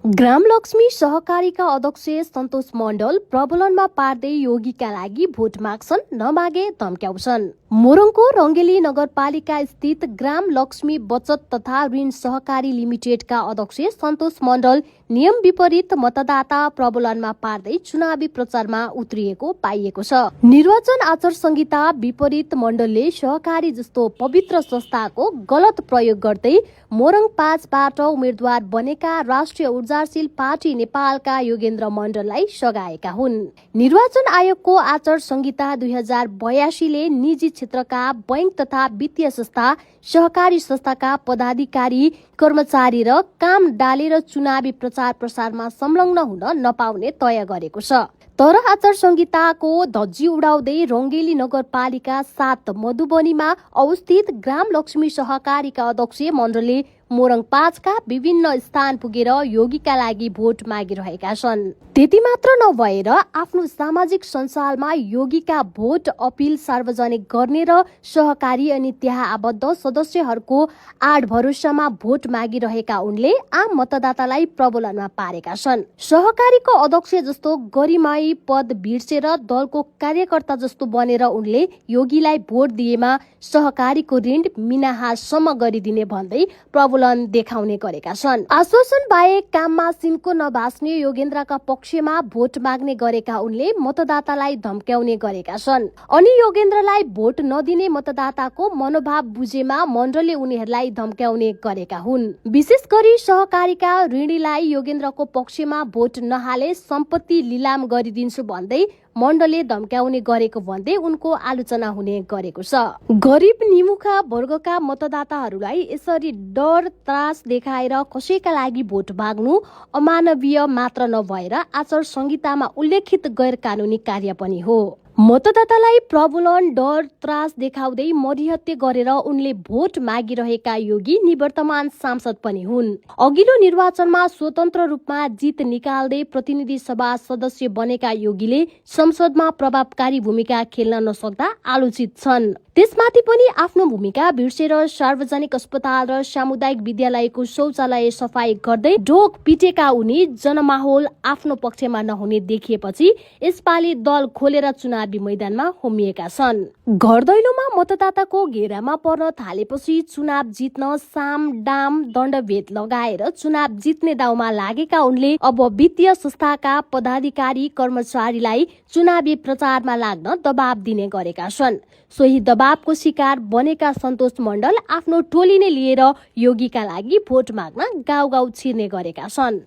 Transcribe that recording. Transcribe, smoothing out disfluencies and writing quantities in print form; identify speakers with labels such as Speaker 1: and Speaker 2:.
Speaker 1: ग्रामलक्ष्मी सहकारीका अध्यक्ष सन्तोष मण्डल प्रबलनमा पार्दै योगीका लागि भोट माग्छन्, नमागे धम्क्याउँछन्। मोरङको रङ्गेली नगरपालिका स्थित ग्रामलक्ष्मी बचत तथा ऋण सहकारी लिमिटेडका अध्यक्ष सन्तोष मण्डल नियम विपरीत मतदाता प्रबलनमा पार्दै चुनावी प्रचारमा उत्रिएको पाइएको छ। निर्वाचन आचार संहिता विपरीत मण्डलले सहकारी जस्तो पवित्र संस्थाको गलत प्रयोग गर्दै मोरङ 5बाट उम्मेद्वार बनेका राष्ट्रिय ऊर्जाशील पार्टी नेपालका योगेन्द्र मण्डललाई सघाएका हुन्। निर्वाचन आयोगको आचार संहिता 2082 ले निजी क्षेत्रका बैंक तथा वित्तीय संस्था, सहकारी संस्थाका पदाधिकारी, कर्मचारी र काम डालेर चुनावी प्रचार प्रसारमा संलग्न हुन नपाउने तय गरेको छ। तर आचार संहिताको धज्जी उडाउँदै रङ्गेली नगरपालिका 7 मधुबनीमा अवस्थित ग्रामलक्ष्मी सहकारीका अध्यक्ष मण्डलले मोरङ 5का विभिन्न स्थान पुगेर योगीका लागि भोट मागिरहेका छन्। त्यति मात्र नभएर आफ्नो सामाजिक सञ्जालमा योगीका भोट अपिल सार्वजनिक गर्ने र सहकारी अनि त्यहाँ आबद्ध सदस्यहरूको आड भरोसामा भोट मागिरहेका उनले आम मतदातालाई प्रबलनमा पारेका छन्। सहकारीको अध्यक्ष जस्तो गरिमाई पद बिर्सेर दलको कार्यकर्ता जस्तो बनेर उनले योगीलाई भोट दिएमा सहकारीको ऋण मिनाहासम्म गरिदिने भन्दै प्रबलन देखाउने गरेका छन्। आश्वासन बाहेक काममा सिन्को नभास्ने योगेन्द्रका पक्षमा भोट माग्ने गरेका उनले मतदातालाई धम्क्याउने गरेका छन्। अनि योगेन्द्रलाई भोट नदिने मतदाताको मनोभाव बुझेमा मण्डलले उनीहरूलाई धम्क्याउने गरेका हुन्। विशेष गरी सहकारीका ऋणीलाई योगेन्द्रको पक्षमा भोट नहाले सम्पत्ति लिलाम गरिदिन्छु भन्दै मण्डलले धम्क्याउने गरेको भन्दै उनको आलोचना हुने गरेको छ। गरिब निमुखा वर्गका मतदाताहरूलाई यसरी डर त्रास देखाएर कसैका लागि भोट माग्नु अमानवीय मात्र नभएर आचार संहितामा उल्लेखित गैर कानूनी कार्य पनि हो। मतदातालाई प्रबलन डर त्रास देखाउँदै मरिहत्ते गरेर उनले भोट मागिरहेका योगी निवर्तमान सांसद पनि हुन्। अघिल्लो निर्वाचनमा स्वतन्त्र रूपमा जित निकाल्दै प्रतिनिधि सभा सदस्य बनेका योगीले संसदमा प्रभावकारी भूमिका खेल्न नसक्दा आलोचित छन्। त्यसमाथि पनि आफ्नो भूमिका बिर्सेर सार्वजनिक अस्पताल र सामुदायिक विद्यालयको शौचालय सफाई गर्दै ढोक पिटेका उनी जनमाहौल आफ्नो पक्षमा नहुने देखिएपछि यसपालि दल खोलेर चुनावी मैदानमा होमिएका छन्। घर दैलोमा मतदाताको घेरामा पर्न थालेपछि चुनाव जित्न साम दाम दण्डभेद लगाएर चुनाव जित्ने दाउमा लागेका उनले अब वित्तीय संस्थाका पदाधिकारी कर्मचारीलाई चुनावी प्रचारमा लाग्न दबाब दिने गरेका छन्। सोही दबाबको शिकार बनेका सन्तोष मण्डल आफ्नो टोली नै लिएर योगीका लागि भोट माग्न गाउँ गाउँ छिर्ने गरेका छन्।